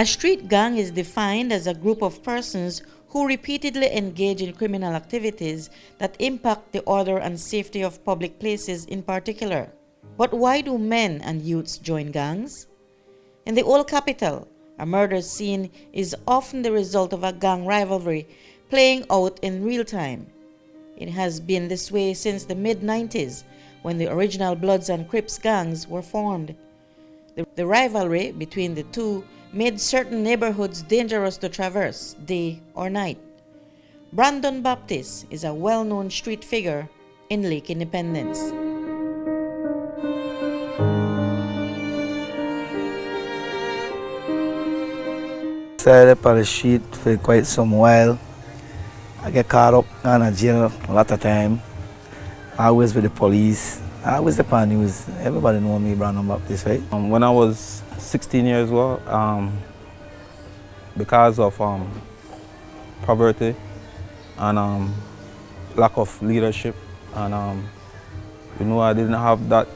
A street gang is defined as a group of persons who repeatedly engage in criminal activities that impact the order and safety of public places in particular. But why do men and youths join gangs? In the old capital, a murder scene is often the result of a gang rivalry playing out in real time. It has been this way since the mid-90s, when the original Bloods and Crips gangs were formed. The rivalry between the two made certain neighborhoods dangerous to traverse, day or night. Brandon Baptist is a well-known street figure in Lake Independence. Started up on the street for quite some while. I get caught up in jail a lot of time. Always with the police. I always the pan news. Everybody know me, Brandon Baptist, right? When I was 16 years old, because of poverty and lack of leadership, and I didn't have that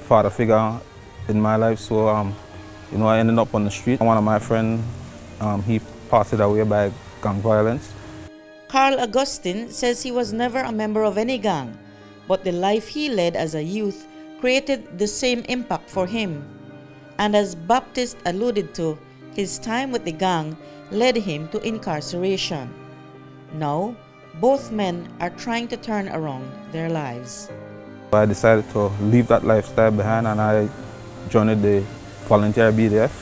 father figure in my life, so I ended up on the street. One of my friends, he passed away by gang violence. Carl Augustine says he was never a member of any gang, but the life he led as a youth created the same impact for him. And as Baptist alluded to, his time with the gang led him to incarceration. Now, both men are trying to turn around their lives. I decided to leave that lifestyle behind, and I joined the volunteer BDF.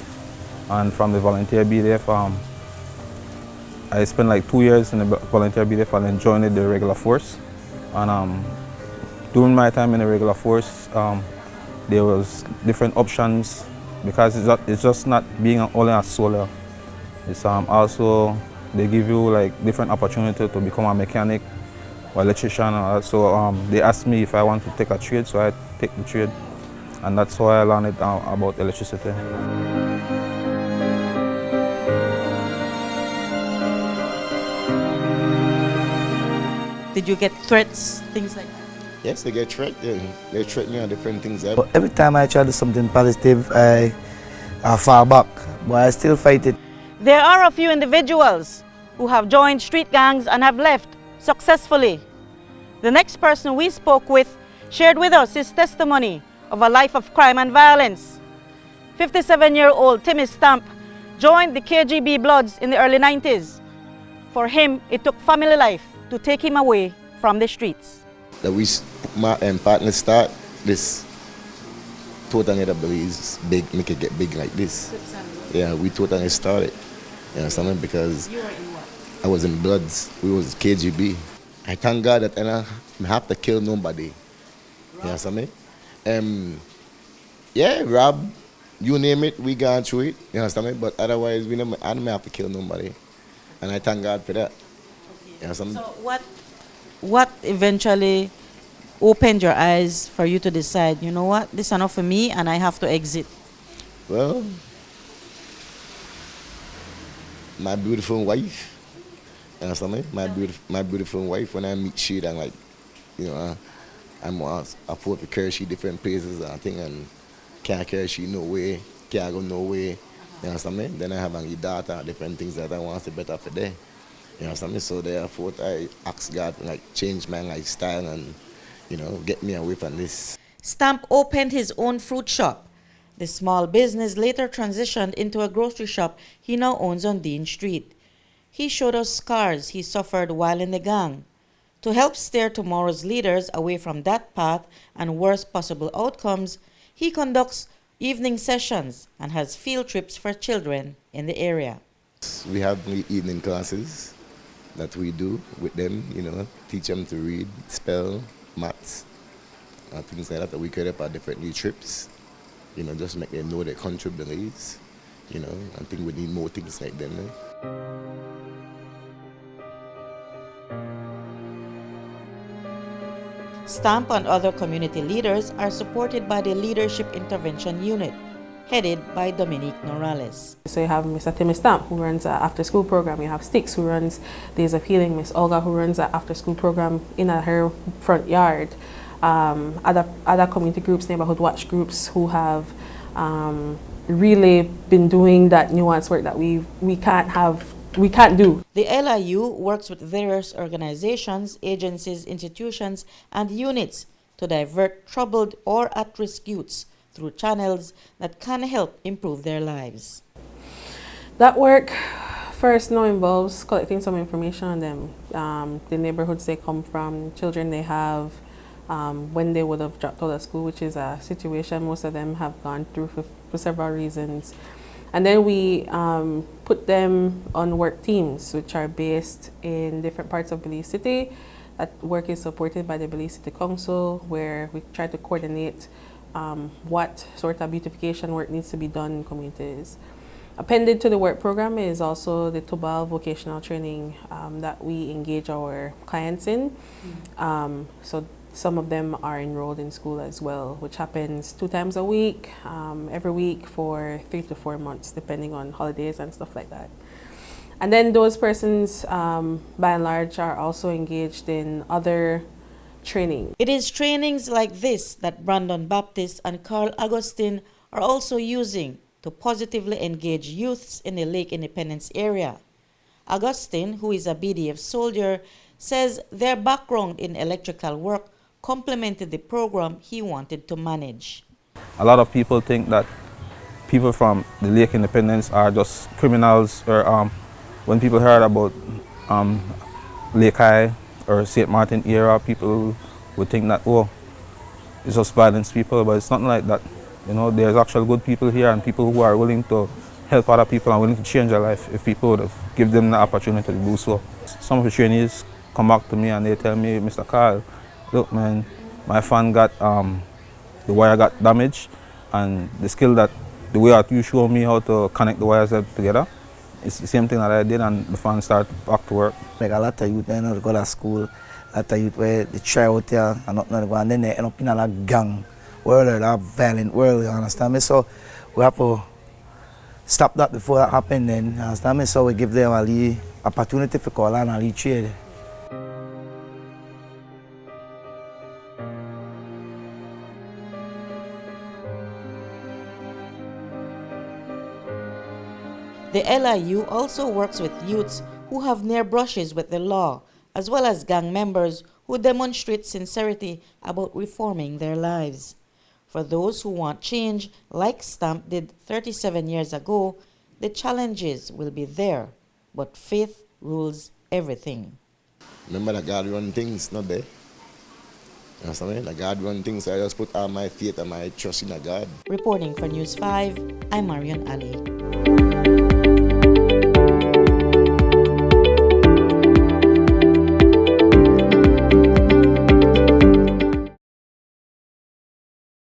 And from the volunteer BDF, I spent like 2 years in the volunteer BDF and then joined the regular force. And during my time in the regular force, there was different options, because it's just not being only a soldier. It's also they give you like different opportunity to become a mechanic or electrician. So they asked me if I want to take a trade, so I take the trade, and that's how I learned about electricity. Did you get threats, things like that? Yes, they get threatened. They threaten me on different things. But every time I try to do something positive, I fall back, but I still fight it. There are a few individuals who have joined street gangs and have left successfully. The next person we spoke with shared with us his testimony of a life of crime and violence. 57-year-old Timmy Stamp joined the KGB Bloods in the early 90s. For him, it took family life to take him away from the streets. That my partner start this totally the Belize big, make it get big like this. Yeah, we totally started. You know something, because You were in what? I was in Bloods. We was KGB. I thank God that I have to kill nobody. You know something? Yeah, rob, you name it, we gone through it. You understand me? But otherwise, I don't have to kill nobody, and I thank God for that. You know something? So what eventually opened your eyes for you to decide, you know what, this is enough for me and I have to exit? Well, my beautiful wife. You understand me? My beautiful wife. When I meet she, I'm like, I'm afford to carry she different places and thing, and can't carry she no way, can't go no way. You understand me? Then I have a daughter, different things that I want to better for them. You understand me? So therefore I ask God to like change my lifestyle and get me away from this. Stamp opened his own fruit shop. The small business later transitioned into a grocery shop he now owns on Dean Street. He showed us scars he suffered while in the gang. To help steer tomorrow's leaders away from that path and worst possible outcomes, he conducts evening sessions and has field trips for children in the area. We have evening classes that we do with them, teach them to read, spell, maths, things like that we carry up at different new trips, just make them know their country Belize, I think we need more things like them. Stamp and other community leaders are supported by the Leadership Intervention Unit, headed by Dominique Norales. So you have Mr. Timmy Stamp, who runs an after-school program. You have Sticks, who runs Days of Healing. Miss Olga, who runs an after-school program in her front yard. Other community groups, neighborhood watch groups, who have really been doing that nuanced work that we can't do. The LIU works with various organizations, agencies, institutions, and units to divert troubled or at-risk youths through channels that can help improve their lives. That work first now involves collecting some information on them, the neighborhoods they come from, children they have, when they would have dropped out of school, which is a situation most of them have gone through for several reasons. And then we put them on work teams, which are based in different parts of Belize City. That work is supported by the Belize City Council, where we try to coordinate what sort of beautification work needs to be done in communities. Appended to the work program is also the Tubal vocational training that we engage our clients in. So some of them are enrolled in school as well, which happens 2 times a week, every week for 3 to 4 months, depending on holidays and stuff like that. And then those persons, by and large, are also engaged in other training. It is trainings like this that Brandon Baptist and Carl Augustine are also using to positively engage youths in the Lake Independence area. Augustine, who is a BDF soldier, says their background in electrical work complemented the program he wanted to manage. A lot of people think that people from the Lake Independence are just criminals, or when people heard about Lake High or St. Martin area, people would think that, oh, it's just violence people, but it's nothing like that. You know, there's actual good people here and people who are willing to help other people and willing to change their life if people would give them the opportunity to do so. Some of the trainees come back to me and they tell me, Mr. Carl, look man, my fan got, the wire got damaged, and the way that you show me how to connect the wires together, it's the same thing that I did, and the fan started back to work. Like a lot of youth, they know, go to school, a lot of youth where they try out there and nothing, and then they end up in a gang world, or that violent world, you understand me? So we have to stop that before that happens, then, you understand me? So we give them a little opportunity for call and a little trade. The LIU also works with youths who have near brushes with the law, as well as gang members who demonstrate sincerity about reforming their lives. For those who want change, like Stamp did 37 years ago, the challenges will be there, but faith rules everything. Remember that God run things, not there. You understand me? That God run things, so I just put all my faith and my trust in God. Reporting for News 5, I'm Marion Ali.